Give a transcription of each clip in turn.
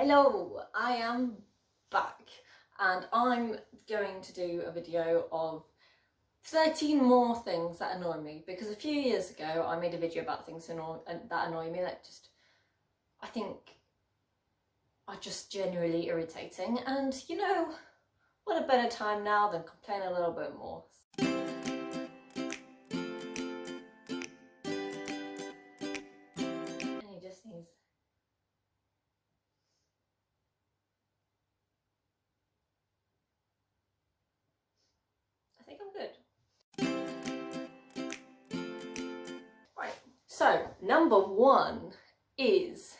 Hello, I am back and I'm going to do a video of 13 more things that annoy me, because a few years ago I made a video about things that annoy me that I think are just genuinely irritating, and you know, what a better time now than complain a little bit more. And he just needs... I think I'm good. Right, so number one is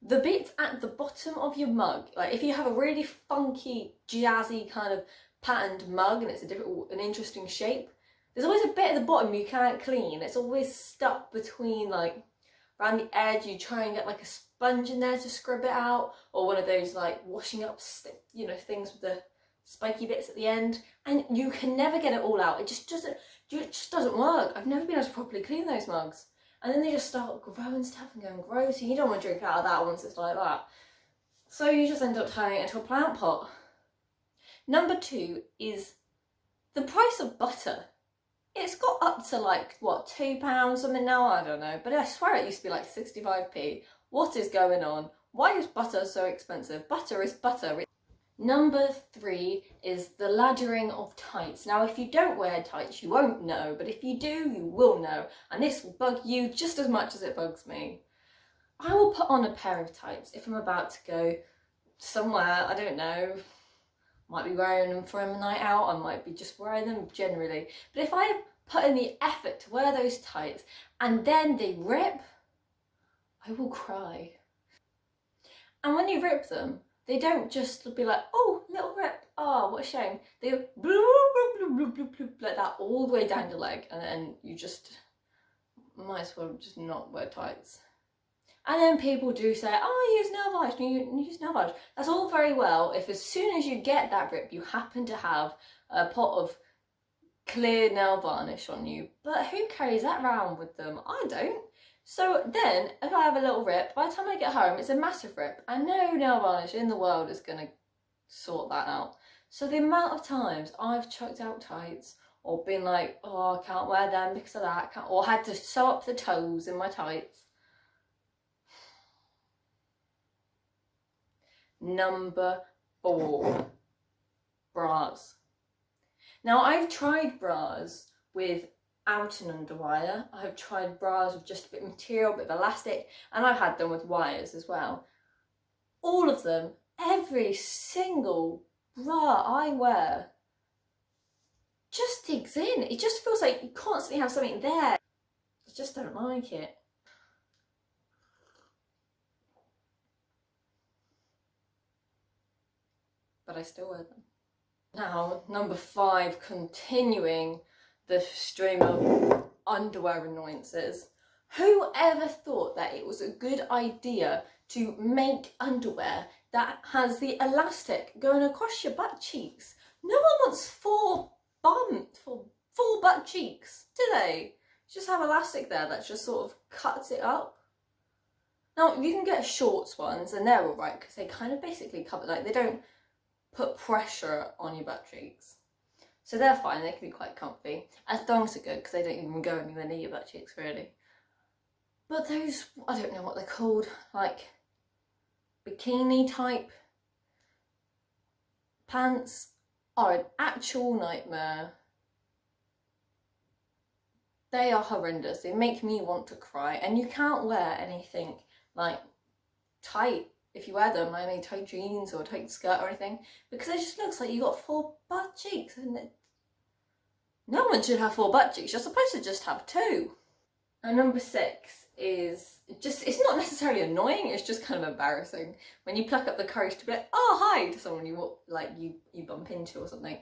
the bit at the bottom of your mug. Like if you have a really funky, jazzy kind of patterned mug and it's an interesting shape, there's always a bit at the bottom you can't clean. It's always stuck between, like, around the edge. You try and get like a sponge in there to scrub it out, or one of those like washing up, things with the spiky bits at the end, and you can never get it all out. It just doesn't work. I've never been able to properly clean those mugs. And then they just start growing stuff and going gross, and you don't want to drink out of that once it's like that. So you just end up turning it into a plant pot. Number two is the price of butter. It's got up to like, what, £2 something now? I don't know. But I swear it used to be like 65p. What is going on? Why is butter so expensive? Butter is butter. Number three is the laddering of tights. Now, if you don't wear tights, you won't know, but if you do, you will know, and this will bug you just as much as it bugs me. I will put on a pair of tights if I'm about to go somewhere, I don't know, might be wearing them for a night out, I might be just wearing them generally, but if I put in the effort to wear those tights and then they rip, I will cry. And when you rip them, they don't just be like, oh, little rip, oh, what a shame. They go bloop, bloop, bloop, bloop, bloop, bloop, like that all the way down your leg, and then you just might as well just not wear tights. And then people do say, oh, use nail varnish, use nail varnish. That's all very well if as soon as you get that rip, you happen to have a pot of clear nail varnish on you. But who carries that around with them? I don't. So then, if I have a little rip, by the time I get home, it's a massive rip, and no nail varnish in the world is going to sort that out. So the amount of times I've chucked out tights, or been like, oh, I can't wear them because of that, or had to sew up the toes in my tights. Number four, bras. Now, I've tried bras without an underwire. I've tried bras with just a bit of material, a bit of elastic, and I've had them with wires as well. All of them, every single bra I wear just digs in. It just feels like you constantly have something there. I just don't like it. But I still wear them. Now, number five, continuing the stream of underwear annoyances. Who ever thought that it was a good idea to make underwear that has the elastic going across your butt cheeks? No one wants four butt cheeks, do they? Just have elastic there that just sort of cuts it up. Now, you can get shorts ones and they're alright because they kind of basically cover, like, they don't put pressure on your butt cheeks. So they're fine, they can be quite comfy. And thongs are good because they don't even go anywhere near your butt cheeks, really. But those, I don't know what they're called, like bikini type pants are an actual nightmare. They are horrendous. They make me want to cry. And you can't wear anything like tight if you wear them, like any tight jeans or tight skirt or anything, because it just looks like you got four butt cheeks, and no one should have four butt cheeks. You're supposed to just have two. And number six is just, it's not necessarily annoying, it's just kind of embarrassing when you pluck up the courage to be like, oh, hi, to someone you bump into or something,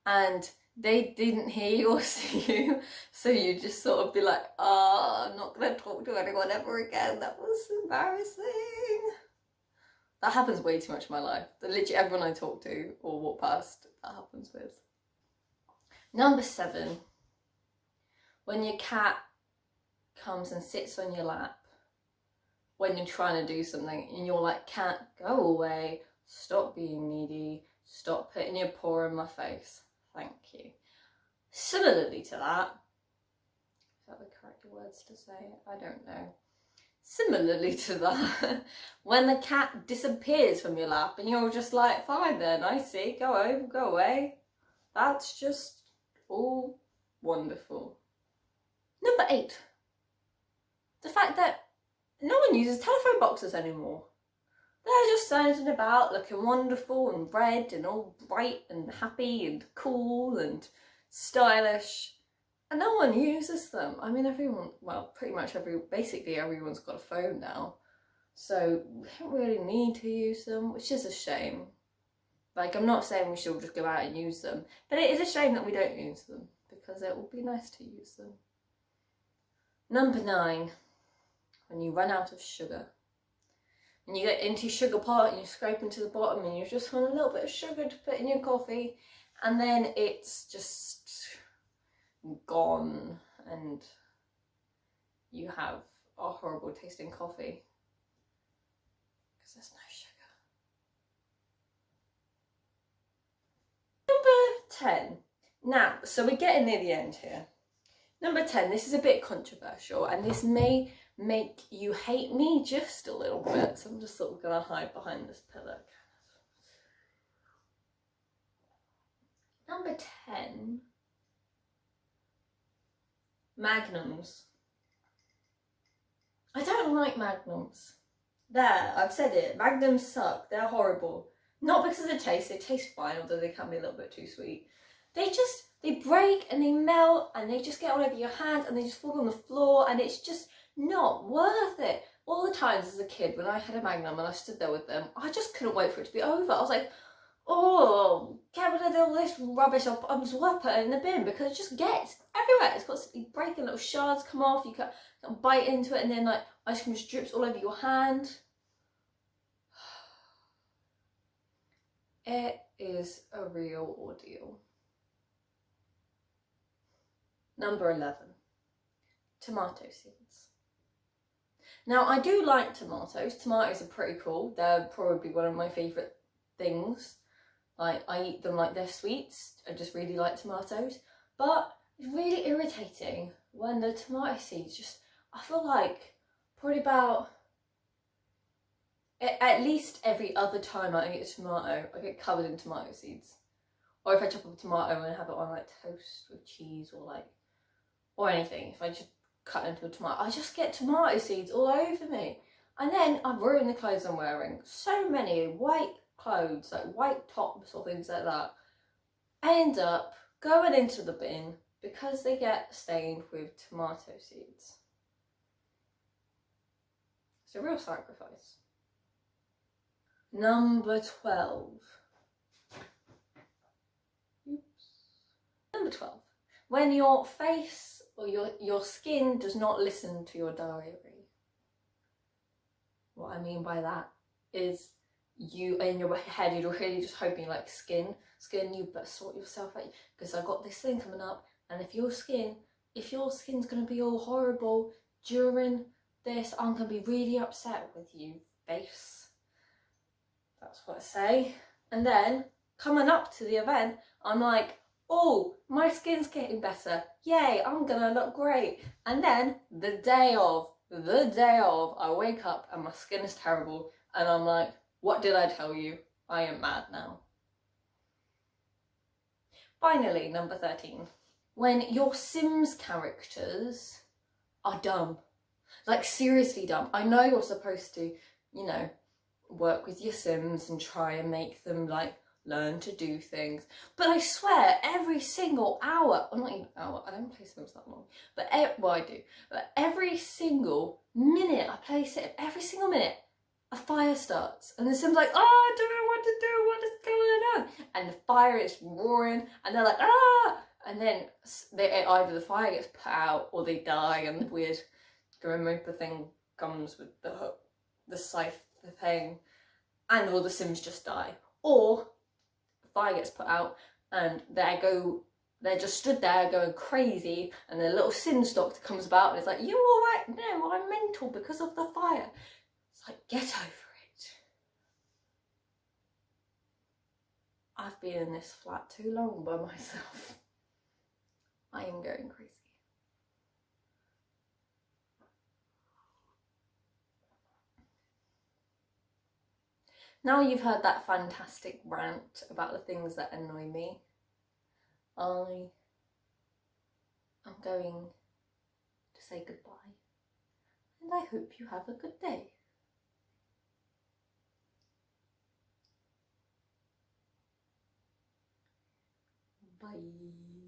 and they didn't hear you or see you, so you just sort of be like, oh, I'm not going to talk to anyone ever again, that was embarrassing. That happens way too much in my life. Literally everyone I talk to or walk past, that happens with. Number seven, when your cat comes and sits on your lap when you're trying to do something and you're like, cat, go away, stop being needy, stop putting your paw in my face, thank you. Similarly to that, is that the correct words to say? I don't know. Similarly to that, when the cat disappears from your lap and you're just like, fine then, I see, go home, go away. That's just all wonderful. Number 8, the fact that no one uses telephone boxes anymore. They're just standing about looking wonderful and red and all bright and happy and cool and stylish. And no one uses them. I mean, everyone, well, pretty much basically everyone's got a phone now. So we don't really need to use them, which is a shame. Like, I'm not saying we should all just go out and use them, but it is a shame that we don't use them because it would be nice to use them. Number 9, when you run out of sugar. When you get into your sugar pot and you scrape into the bottom and you just want a little bit of sugar to put in your coffee, and then it's just gone and you have a horrible tasting coffee because there's no sugar. Number 10. Now, so we're getting near the end here. Number 10, this is a bit controversial and this may make you hate me just a little bit, so I'm just sort of going to hide behind this pillow. Number 10. Magnums. I don't like Magnums. There, I've said it. Magnums suck. They're horrible. Not because of the taste. They taste fine, although they can be a little bit too sweet. They break and they melt and they just get all over your hands and they just fall on the floor and it's just not worth it. All the times as a kid when I had a Magnum and I stood there with them, I just couldn't wait for it to be over. I was like, oh, get rid of all this rubbish, I'm just worth putting it in the bin because it just gets everywhere. It's constantly breaking, little shards come off, you can bite into it and then like ice cream just drips all over your hand. It is a real ordeal. Number 11, tomato seeds. Now I do like tomatoes. Tomatoes are pretty cool. They're probably one of my favourite things. Like, I eat them like they're sweets. I just really like tomatoes. But it's really irritating when the tomato seeds just, I feel like probably about, at least every other time I eat a tomato, I get covered in tomato seeds. Or if I chop up a tomato and have it on like toast with cheese or like, or anything, if I just cut into a tomato, I just get tomato seeds all over me. And then I ruin the clothes I'm wearing. So many white clothes, like white tops or things like that, end up going into the bin because they get stained with tomato seeds. It's a real sacrifice. Number 12. Oops. Number 12. When your face or your skin does not listen to your diary. What I mean by that is you, in your head, you're really just hoping like skin, you better sort yourself out because I've got this thing coming up, and if your skin's going to be all horrible during this, I'm going to be really upset with you, face. That's what I say. And then coming up to the event, I'm like, oh, my skin's getting better. Yay, I'm gonna look great. And then the day of, I wake up and my skin is terrible and I'm like, what did I tell you? I am mad now. Finally, number 13. When your Sims characters are dumb. Like, seriously dumb. I know you're supposed to, you know, work with your Sims and try and make them like learn to do things, but I swear every single hour, or not even hour, I don't play Sims that long, but well I do, but every single minute I play Sims, every single minute a fire starts and the Sims like, oh, I don't know what to do, what is going on, and the fire is roaring and they're like, ah, and then either the fire gets put out or they die and the weird Grim Reaper thing comes with the hook, the scythe thing, and all the Sims just die, or fire gets put out and they're just stood there going crazy and the little Sims doctor comes about and it's like, you alright? No, I'm mental because of the fire. It's like, get over it. I've been in this flat too long by myself. I am going crazy. Now you've heard that fantastic rant about the things that annoy me, I am going to say goodbye, and I hope you have a good day. Bye.